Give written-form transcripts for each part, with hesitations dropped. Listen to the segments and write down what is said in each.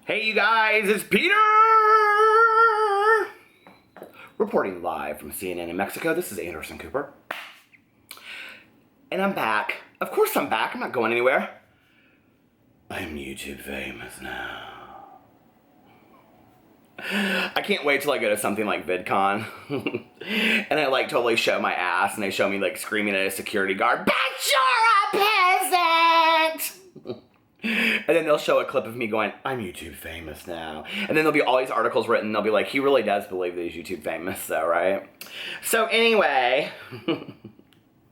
Hey you guys, it's Peter! Reporting live from CNN in Mexico, this is Anderson Cooper. And I'm back. Of course I'm back, I'm not going anywhere. I'm YouTube famous now. I can't wait till I go to something like VidCon. And I like totally show my ass and they show me like screaming at a security guard, "But you're a peasant!" And then they'll show a clip of me going, "I'm YouTube famous now." And then there'll be all these articles written. They'll be like, he really does believe that he's YouTube famous though, right? So anyway, the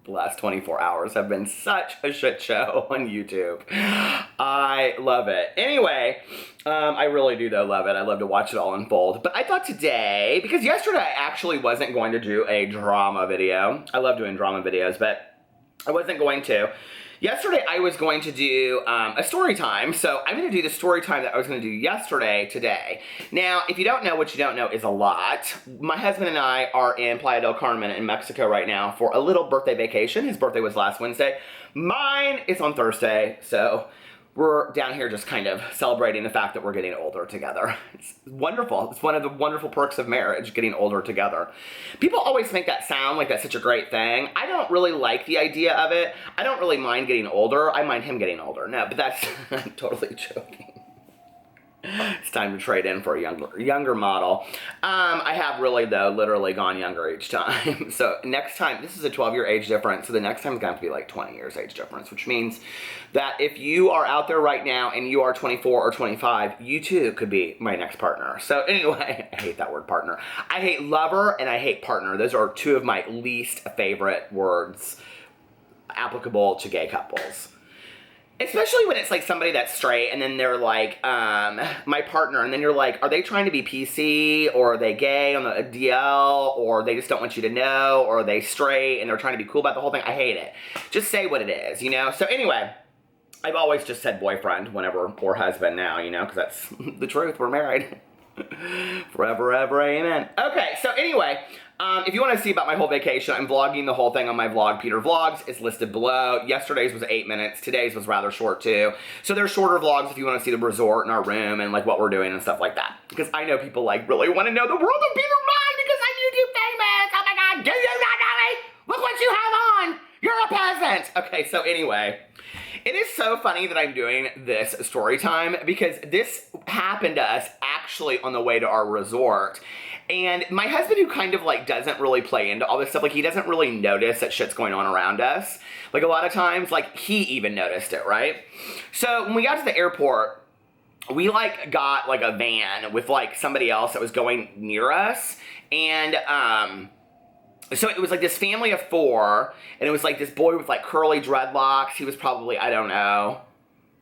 last 24 hours have been such a shit show on YouTube. I love it. Anyway, I really do though love it. I love to watch it all unfold. But I thought today, because yesterday I actually wasn't going to do a drama video. I love doing drama videos, but I wasn't going to. Yesterday, I was going to do a story time, so I'm going to do the story time that I was going to do yesterday, today. Now, if you don't know, what you don't know is a lot. My husband and I are in Playa del Carmen in Mexico right now for a little birthday vacation. His birthday was last Wednesday. Mine is on Thursday, so we're down here just kind of celebrating the fact that we're getting older together. It's wonderful. It's one of the wonderful perks of marriage, getting older together. People always make that sound like that's such a great thing. I don't really like the idea of it. I don't really mind getting older. I mind him getting older. No, but that's, I'm totally joking. It's time to trade in for a younger model. I have really, though, literally gone younger each time. So next time, this is a 12-year age difference, so the next time is going to have to be like 20 years age difference, which means that if you are out there right now and you are 24 or 25, you too could be my next partner. So anyway, I hate that word partner. I hate lover and I hate partner. Those are two of my least favorite words applicable to gay couples. Especially when it's like somebody that's straight and then they're like, my partner, and then you're like, are they trying to be PC, or are they gay on the DL, or they just don't want you to know, or are they straight and they're trying to be cool about the whole thing? I hate it. Just say what it is, you know? So anyway, I've always just said boyfriend whenever, or husband now, you know, because that's the truth. We're married. Forever, ever, amen. Okay, so anyway, if you want to see about my whole vacation, I'm vlogging the whole thing on my vlog, Peter Vlogs. It's listed below. Yesterday's was 8 minutes. Today's was rather short too. So there's shorter vlogs if you want to see the resort and our room and like what we're doing and stuff like that. Because I know people like really want to know the world of Peter Monn because I'm YouTube famous. Oh my God, do you not know me? Look what you have on. You're a peasant. Okay, so anyway, it is so funny that I'm doing this story time because this happened to us actually on the way to our resort. And my husband, who kind of like doesn't really play into all this stuff, like he doesn't really notice that shit's going on around us. Like a lot of times, like he even noticed it, right? So when we got to the airport, we like got like a van with like somebody else that was going near us. And, so it was like this family of 4, and it was like this boy with like curly dreadlocks. He was probably, I don't know,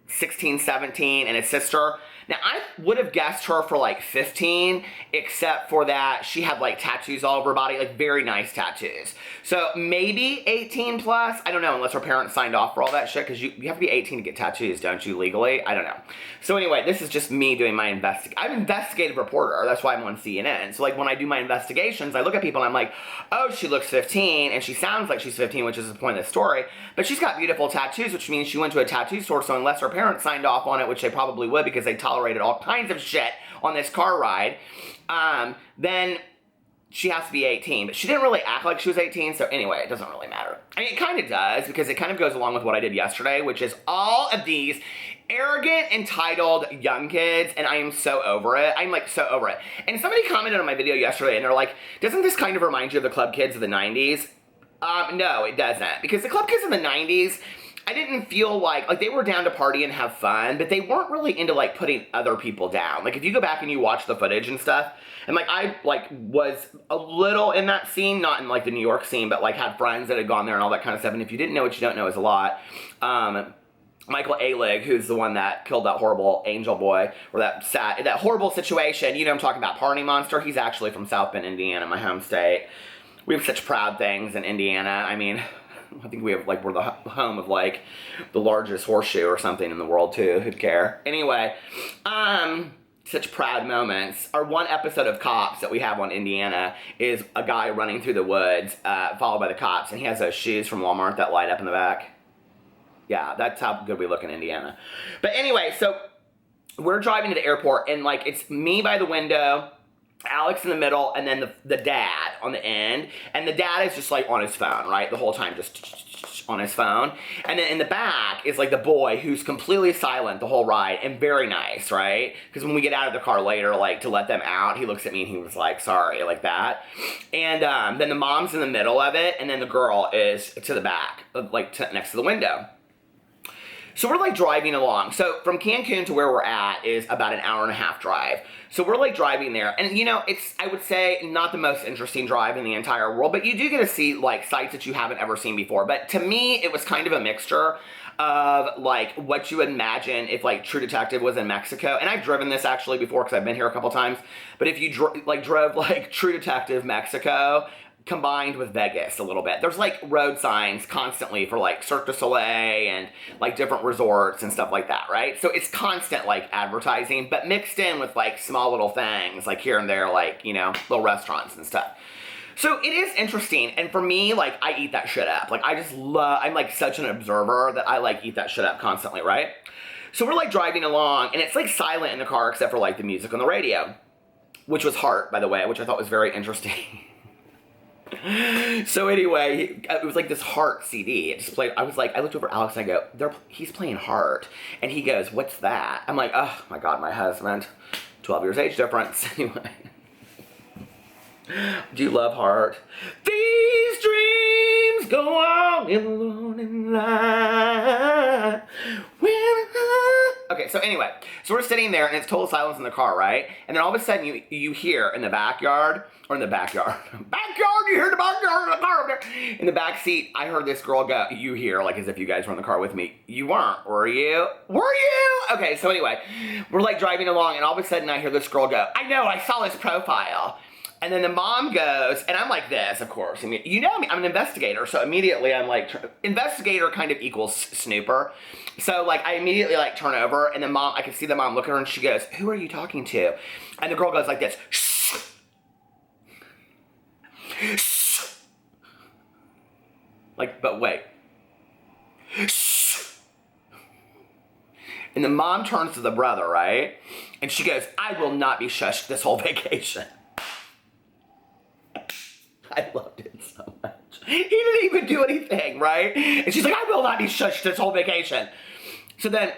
16, 17, and his sister. Now, I would have guessed her for like 15, except for that she had like tattoos all over her body, like very nice tattoos. So maybe 18 plus, I don't know, unless her parents signed off for all that shit, because you have to be 18 to get tattoos, don't you, legally? I don't know. So anyway, this is just me doing my I'm an investigative reporter, that's why I'm on CNN. So like when I do my investigations, I look at people and I'm like, oh, she looks 15, and she sounds like she's 15, which is the point of the story, but she's got beautiful tattoos, which means she went to a tattoo store, so unless her parents signed off on it, which they probably would because they tolerated all kinds of shit on this car ride, then she has to be 18. But she didn't really act like she was 18, so anyway, it doesn't really matter. I mean, it kind of does, because it kind of goes along with what I did yesterday, which is all of these arrogant, entitled young kids, and I am so over it. I'm like so over it. And somebody commented on my video yesterday, and they're like, doesn't this kind of remind you of the club kids of the 90s? No, it doesn't, because the club kids of the 90s, I didn't feel like they were down to party and have fun, but they weren't really into like putting other people down. Like if you go back and you watch the footage and stuff, and like I like was a little in that scene, not in like the New York scene, but like had friends that had gone there and all that kind of stuff. And if you didn't know what you don't know is a lot. Michael Alig, who's the one that killed that horrible angel boy, or that horrible situation, you know I'm talking about, Party Monster. He's actually from South Bend, Indiana, my home state. We have such proud things in Indiana. I mean, I think we have, like, we're the home of, like, the largest horseshoe or something in the world, too. Who'd care? Anyway, such proud moments. Our one episode of Cops that we have on Indiana is a guy running through the woods, followed by the cops, and he has those shoes from Walmart that light up in the back. Yeah, that's how good we look in Indiana. But anyway, so we're driving to the airport, and like it's me by the window, Alex in the middle, and then the dad on the end. And the dad is just like on his phone, right? The whole time just on his phone. And then in the back is like the boy who's completely silent the whole ride and very nice, right? Because when we get out of the car later, like to let them out, he looks at me and he was like, sorry, like that. And then the mom's in the middle of it, and then the girl is to the back, like next to the window. So we're like driving along. So from Cancun to where we're at is about an hour and a half drive. So we're like driving there, and you know, it's, I would say, not the most interesting drive in the entire world, but you do get to see like sights that you haven't ever seen before. But to me, it was kind of a mixture of like what you would imagine if like True Detective was in Mexico. And I've driven this actually before because I've been here a couple times. But if you drove like True Detective Mexico combined with Vegas a little bit. There's like road signs constantly for like Cirque du Soleil and like different resorts and stuff like that, right? So it's constant like advertising, but mixed in with like small little things like here and there, like, you know, little restaurants and stuff. So it is interesting, and for me, like, I eat that shit up. Like, I just love, I'm like such an observer that I like eat that shit up constantly, right? So we're like driving along, and it's like silent in the car except for like the music on the radio, which was Heart, by the way, which I thought was very interesting. So anyway, it was like this Heart CD. It just played. I was like, I looked over at Alex and I go, he's playing Heart. And he goes, what's that? I'm like, oh my God, my husband. 12 years age difference. Anyway. Do you love Heart? These dreams go on in the morning light. Okay, so anyway, so we're sitting there and it's total silence in the car, right? And then all of a sudden you hear in the backyard, or in the backyard, you hear the backyard in the car over there. In the back seat, I heard this girl go, you hear, like as if you guys were in the car with me. You weren't, were you? Were you? Okay, so anyway, we're like driving along and all of a sudden I hear this girl go, I know, I saw his profile. And then the mom goes, and I'm like this, of course. I mean, you know me, I'm an investigator, so immediately I'm like, investigator kind of equals snooper. So like, I immediately like turn over, and the mom, I can see the mom look at her, and she goes, who are you talking to? And the girl goes like this, shh. Shh. Like, but wait. Shh. And the mom turns to the brother, right? And she goes, I will not be shushed this whole vacation. I loved it so much. He didn't even do anything, right? And she's like, I will not be shushed this whole vacation. So then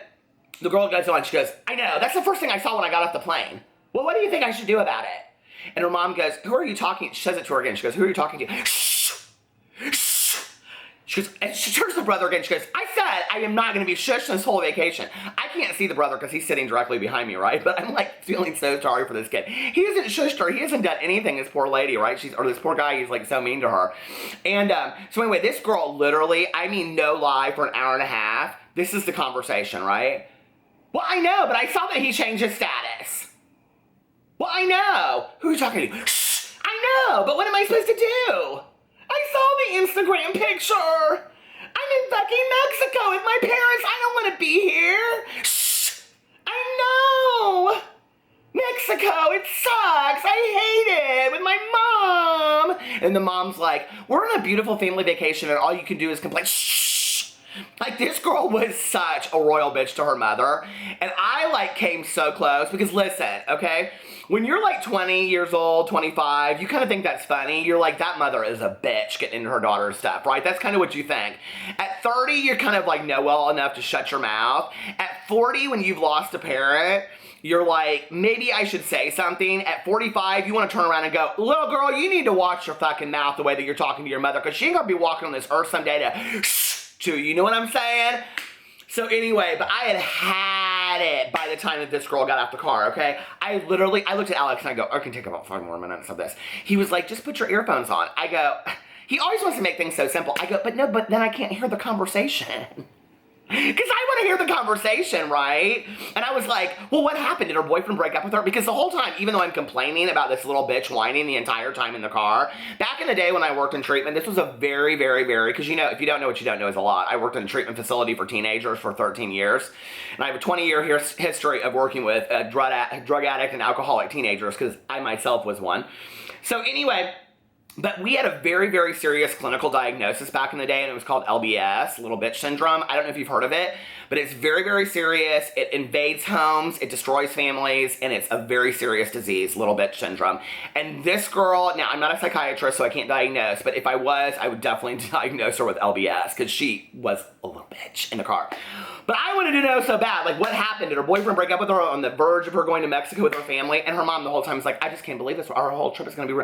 the girl goes on, she goes, I know, that's the first thing I saw when I got off the plane. Well, what do you think I should do about it? And her mom goes, who are you talking? She says it to her again. She goes, who are you talking to? Shh. Shh. She goes, and she turns to the brother again. She goes, I said I am not going to be shushed this whole vacation. I can't see the brother because he's sitting directly behind me, right? But I'm like feeling so sorry for this kid. He hasn't shushed her. He hasn't done anything, this poor lady, right? Or this poor guy, he's like so mean to her. And so anyway, this girl literally, I mean no lie, for an hour and a half, this is the conversation, right? Well, I know, but I saw that he changed his status. Well, I know. Who are you talking to? Shh, I know, but what am I supposed to do? I saw the Instagram picture. I'm in fucking Mexico with my parents. I don't want to be here. Shh, I know. Mexico, it sucks. I hate it with my mom. And the mom's like, we're on a beautiful family vacation and all you can do is complain. Shh. Like, this girl was such a royal bitch to her mother. And I, like, came so close because, listen, okay? When you're, like, 20 years old, 25, you kind of think that's funny. You're like, that mother is a bitch getting into her daughter's stuff, right? That's kind of what you think. At 30, you're kind of, like, know well enough to shut your mouth. At 40, when you've lost a parent, you're like, maybe I should say something. At 45, you want to turn around and go, little girl, you need to watch your fucking mouth the way that you're talking to your mother because she ain't going to be walking on this earth someday to shh to you. You know what I'm saying? So anyway, but I had it by the time that this girl got out the car, okay? I looked at Alex and I go, I can take about 5 more minutes of this. He was like, just put your earphones on. I go, he always wants to make things so simple. I go, but no, but then I can't hear the conversation. Because I want to hear the conversation, right? And I was like, well, what happened? Did her boyfriend break up with her? Because the whole time, even though I'm complaining about this little bitch whining the entire time in the car, back in the day when I worked in treatment, this was a very, very, very, because you know, if you don't know what you don't know is a lot. I worked in a treatment facility for teenagers for 13 years. And I have a 20-year history of working with drug addict and alcoholic teenagers because I myself was one. So anyway, But we had a very, very serious clinical diagnosis back in the day, and it was called LBS, little bitch syndrome. I don't know if you've heard of it, but it's very, very serious. It invades homes, it destroys families, and it's a very serious disease, little bitch syndrome. And this girl, now I'm not a psychiatrist, so I can't diagnose, but if I was, I would definitely diagnose her with LBS, because she was a little bitch in the car. But I wanted to know so bad, like, what happened? Did her boyfriend break up with her on the verge of her going to Mexico with her family? And her mom the whole time was like, I just can't believe this. Our whole trip is going to be...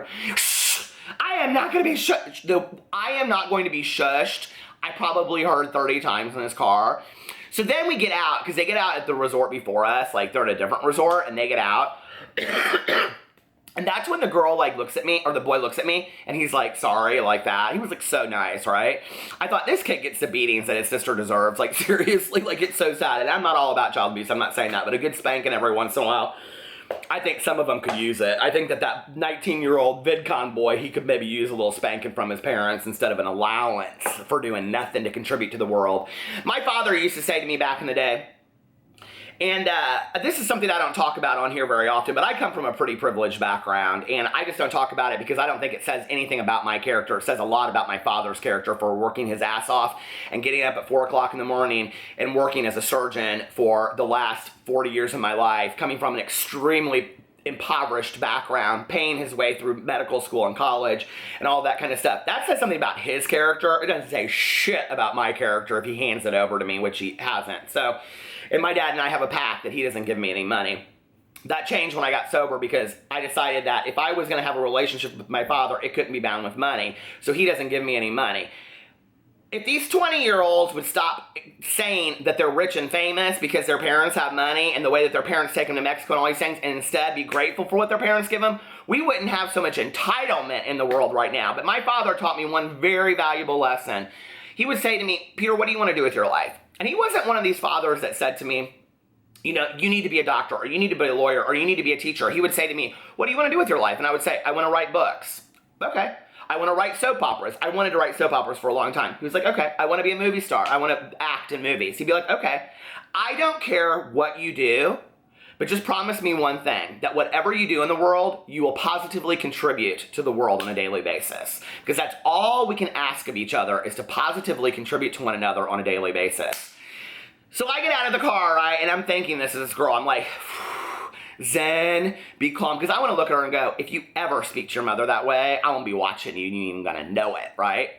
I am not going to be shushed. I am not going to be shushed. I probably heard 30 times in this car. So then we get out, because they get out at the resort before us. Like, they're at a different resort, and they get out. And that's when the girl, like, looks at me, or the boy looks at me, and he's like, sorry, like that. He was, like, so nice, right? I thought, this kid gets the beatings that his sister deserves. Like, seriously, like, it's so sad. And I'm not all about child abuse. I'm not saying that. But a good spanking every once in a while, I think some of them could use it. I think that 19-year-old VidCon boy, he could maybe use a little spanking from his parents instead of an allowance for doing nothing to contribute to the world. My father used to say to me back in the day, and this is something I don't talk about on here very often, but I come from a pretty privileged background, and I just don't talk about it because I don't think it says anything about my character. It says a lot about my father's character for working his ass off and getting up at 4 o'clock in the morning and working as a surgeon for the last 40 years of my life, coming from an extremely impoverished background, paying his way through medical school and college and all that kind of stuff. That says something about his character. It doesn't say shit about my character if he hands it over to me, which he hasn't. So, and my dad and I have a pact that he doesn't give me any money. That changed when I got sober because I decided that if I was going to have a relationship with my father, it couldn't be bound with money. So he doesn't give me any money. If these 20-year-olds would stop saying that they're rich and famous because their parents have money and the way that their parents take them to Mexico and all these things, and instead be grateful for what their parents give them, we wouldn't have so much entitlement in the world right now. But my father taught me one very valuable lesson. He would say to me, Peter, what do you want to do with your life? And he wasn't one of these fathers that said to me, you know, you need to be a doctor, or you need to be a lawyer, or you need to be a teacher. He would say to me, what do you want to do with your life? And I would say, I want to write books. Okay. I want to write soap operas. I wanted to write soap operas for a long time. He was like, okay. I want to be a movie star. I want to act in movies. He'd be like, okay. I don't care what you do, but just promise me one thing, that whatever you do in the world, you will positively contribute to the world on a daily basis. Because that's all we can ask of each other, is to positively contribute to one another on a daily basis. So I get out of the car, right, and I'm thinking this is this girl. I'm like, zen, be calm. Because I want to look at her and go, if you ever speak to your mother that way, I won't be watching you. You ain't even going to know it, right?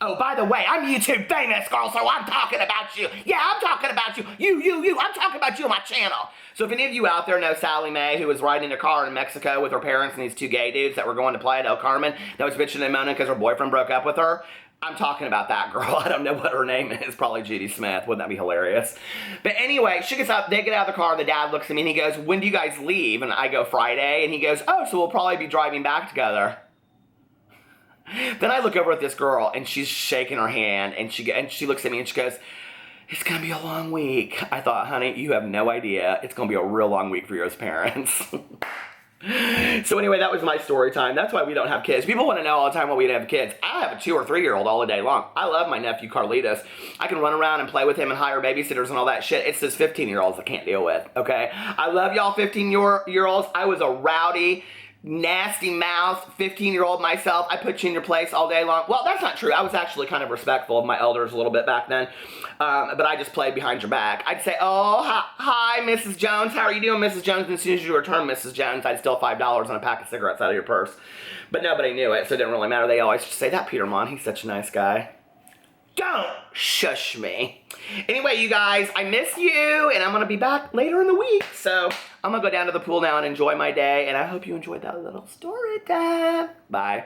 Oh, by the way, I'm YouTube famous, girl, so I'm talking about you. Yeah, I'm talking about you. You. I'm talking about you on my channel. So if any of you out there know Sally Mae, who was riding a car in Mexico with her parents and these two gay dudes that were going to Playa del Carmen, that was bitching and moaning because her boyfriend broke up with her, I'm talking about that girl. I don't know what her name is. Probably Judy Smith. Wouldn't that be hilarious? But anyway, she gets out. They get out of the car. The dad looks at me and he goes, when do you guys leave? And I go, Friday. And he goes, oh, so we'll probably be driving back together. Then I look over at this girl and she's shaking her hand and she looks at me and she goes, it's going to be a long week. I thought, honey, you have no idea. It's going to be a real long week for you as parents. So anyway, that was my story time. That's why we don't have kids. People want to know all the time why we don't have kids. I have a 2 or 3-year-old all the day long. I love my nephew Carlitos. I can run around and play with him and hire babysitters and all that shit. It's this 15-year-olds I can't deal with, okay? I love y'all 15-year-olds. I was a rowdy, nasty mouth 15-year-old myself. I put you in your place all day long. Well, that's not true. I was actually kind of respectful of my elders a little bit back then. But I just played behind your back. I'd say, oh, hi, Mrs. Jones. How are you doing, Mrs. Jones? And as soon as you return, Mrs. Jones, I'd steal $5 and a pack of cigarettes out of your purse. But nobody knew it, so it didn't really matter. They always just say, that Peter Monn, he's such a nice guy. Don't shush me. Anyway, you guys, I miss you, and I'm going to be back later in the week. So I'm going to go down to the pool now and enjoy my day, and I hope you enjoyed that little story time. Bye.